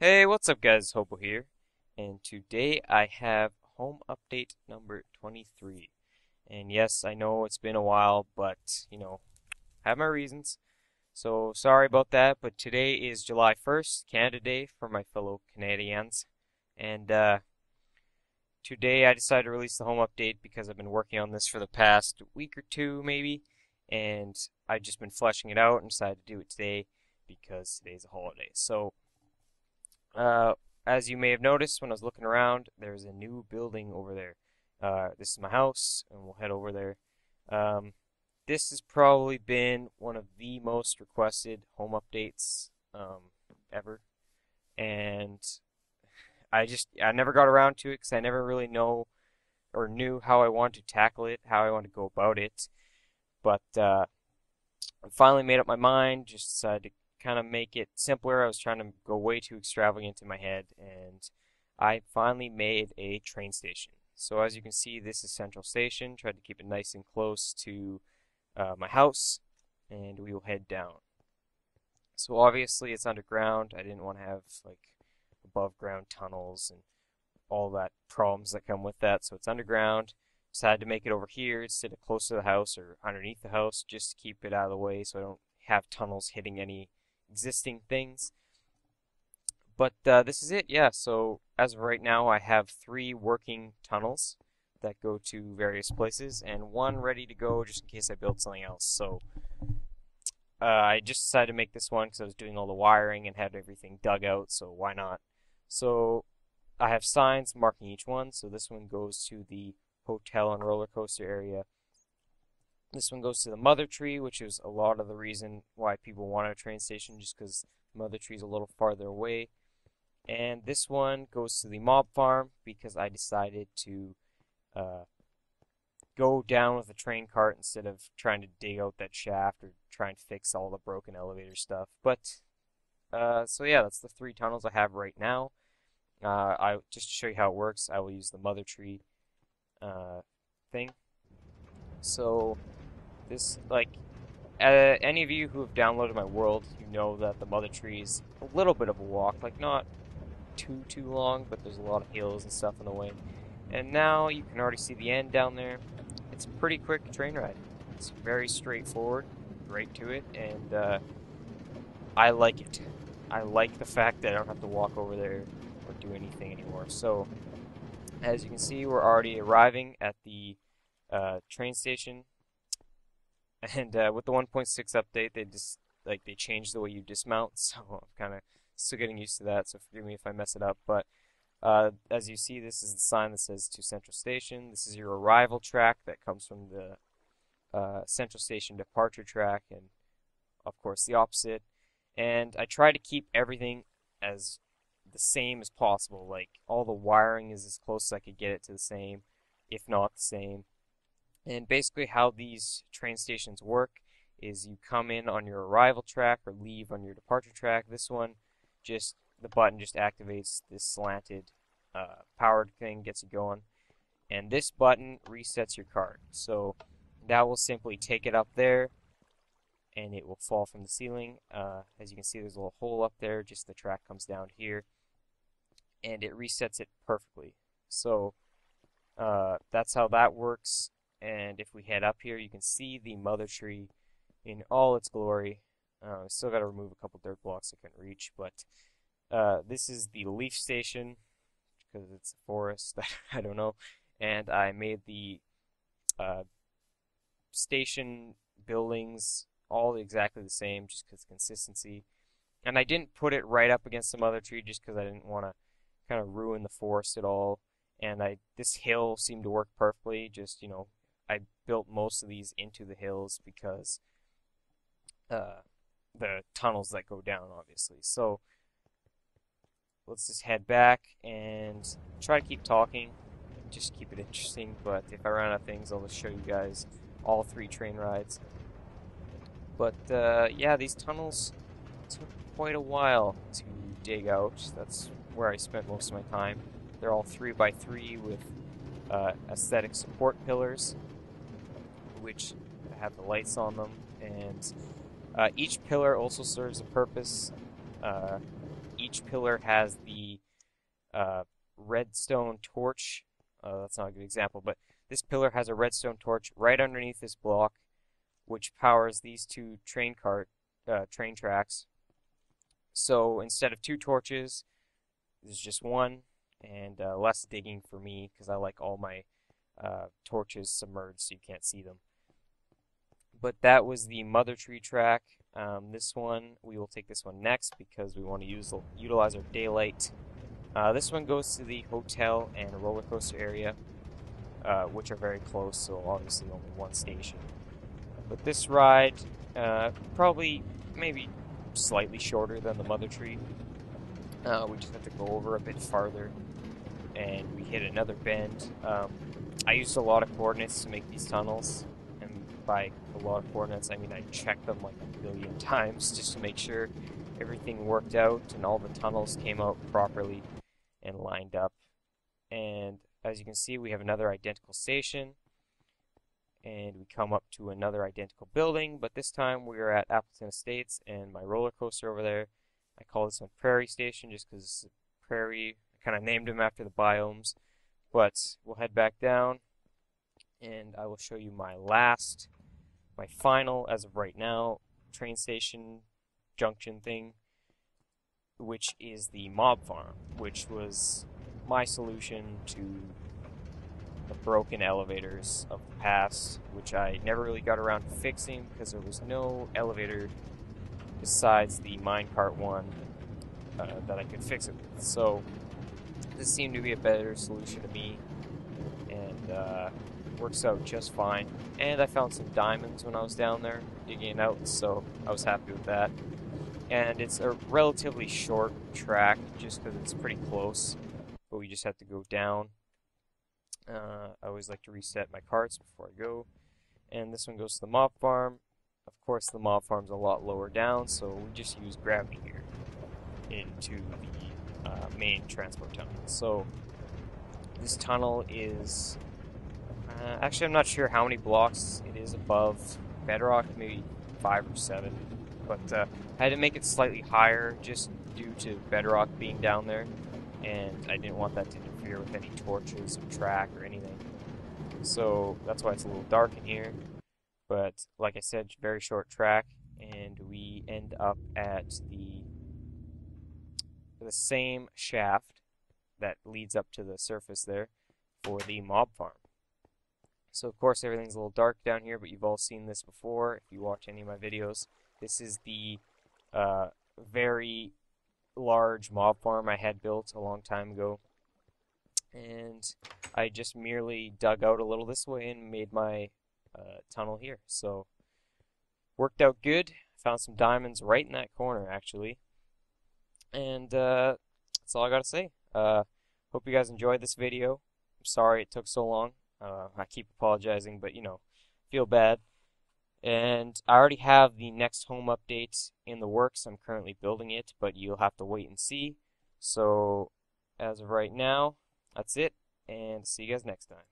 Hey, what's up guys? Hobo here, and today I have home update number 23. And yes, I know it's been a while, but I have my reasons. So sorry about that, but today is July 1st, Canada Day for my fellow Canadians. And today I decided to release the home update because I've been working on this for the past week or two maybe, and I've just been fleshing it out and decided to do it today because today's a holiday. So uh, as you may have noticed when I was looking around, there's a new building over there. This is my house, and we'll head over there. Um, this has probably been one of the most requested home updates ever, and I never got around to it because I never really know or knew how I wanted to tackle it, how I wanted to go about it. But I finally made up my mind. Just decided to kind of make it simpler. I was trying to go way too extravagant in my head, and I finally made a train station. So as you can see, this is Central Station. Tried to keep it nice and close to my house, and we will head down. So obviously it's underground. I didn't want to have like above ground tunnels and all that problems that come with that. So it's underground. Decided to make it over here instead of close to the house or underneath the house just to keep it out of the way so I don't have tunnels hitting any existing things. But this is it, yeah. So as of right now, I have 3 working tunnels that go to various places and one ready to go just in case I build something else. So I just decided to make this one because I was doing all the wiring and had everything dug out, so why not? So I have signs marking each one. So this one goes to the hotel and roller coaster area. This one goes to the mother tree, which is a lot of the reason why people want a train station, just because the mother tree is a little farther away. And this one goes to the mob farm because I decided to uh, go down with a train cart instead of trying to dig out that shaft or try and fix all the broken elevator stuff. But so yeah, that's the 3 tunnels I have right now. I just to show you how it works, I will use the mother tree thing. So this any of you who have downloaded my world, you know that the mother tree is a little bit of a walk, like not too long, but there's a lot of hills and stuff in the way. And now you can already see the end down there. It's a pretty quick train ride. It's very straightforward, right to it, and I like it. I like the fact that I don't have to walk over there or do anything anymore. So as you can see, we're already arriving at the train station. And with the 1.6 update, they changed the way you dismount, so I'm kind of still getting used to that. So forgive me if I mess it up. But as you see, this is the sign that says to Central Station. This is your arrival track that comes from the Central Station departure track, and of course the opposite. And I try to keep everything as the same as possible. Like all the wiring is as close as I could get it to the same, if not the same. And basically how these train stations work is you come in on your arrival track or leave on your departure track. This one, just the button just activates this slanted powered thing, gets it going. And this button resets your cart. So that will simply take it up there and it will fall from the ceiling. As you can see, there's a little hole up there, just the track comes down here. And it resets it perfectly. So that's how that works. And if we head up here, you can see the mother tree in all its glory. Still got to remove a couple dirt blocks I couldn't reach, but this is the leaf station because it's a forest. I don't know. And I made the station buildings all exactly the same just because consistency. And I didn't put it right up against the mother tree just because I didn't want to kind of ruin the forest at all. And this hill seemed to work perfectly. Just I built most of these into the hills because the tunnels that go down, obviously. So let's just head back and try to keep talking, just keep it interesting. But if I run out of things, I'll just show you guys all 3 train rides. But yeah, these tunnels took quite a while to dig out. That's where I spent most of my time. They're all 3x3 with aesthetic support pillars, which have the lights on them, and each pillar also serves a purpose. each pillar has the redstone torch. That's not a good example, but this pillar has a redstone torch right underneath this block, which powers these two train tracks. So instead of two torches, there's just one, and less digging for me because I like all my torches submerged so you can't see them. But that was the mother tree track. This one, we will take this one next because we want to utilize our daylight. This one goes to the hotel and roller coaster area, which are very close, so obviously only one station. But this ride, probably maybe slightly shorter than the mother tree. We just have to go over a bit farther, and we hit another bend. I used a lot of coordinates to make these tunnels, and by a lot of coordinates I mean I checked them like a billion times just to make sure everything worked out and all the tunnels came out properly and lined up. And as you can see, we have another identical station, and we come up to another identical building, but this time we are at Appleton Estates, and my roller coaster over there, I call this one Prairie Station just because it's a prairie. I kind of named them after the biomes. But we'll head back down, and I will show you my final, as of right now, train station junction thing, which is the mob farm, which was my solution to the broken elevators of the past, which I never really got around to fixing because there was no elevator besides the minecart one that I could fix it with. So this seemed to be a better solution to me, and works out just fine. And I found some diamonds when I was down there digging it out, so I was happy with that. And it's a relatively short track just because it's pretty close, but we just have to go down. I always like to reset my carts before I go. And this one goes to the mob farm. Of course, the mob farm's a lot lower down, so we just use gravity here into the main transport tunnel. So this tunnel is actually, I'm not sure how many blocks it is above bedrock, maybe 5 or 7, but I had to make it slightly higher just due to bedrock being down there, and I didn't want that to interfere with any torches or track or anything. So that's why it's a little dark in here. But like I said, very short track, and we end up at the same shaft that leads up to the surface there for the mob farm. So of course everything's a little dark down here, but you've all seen this before if you watch any of my videos. This is the very large mob farm I had built a long time ago, and I just merely dug out a little this way and made my tunnel here. So worked out good. Found some diamonds right in that corner actually, and that's all I gotta say. Hope you guys enjoyed this video. I'm sorry it took so long. I keep apologizing, but you know, feel bad. And I already have the next home update in the works. I'm currently building it, but you'll have to wait and see. So as of right now, that's it, and see you guys next time.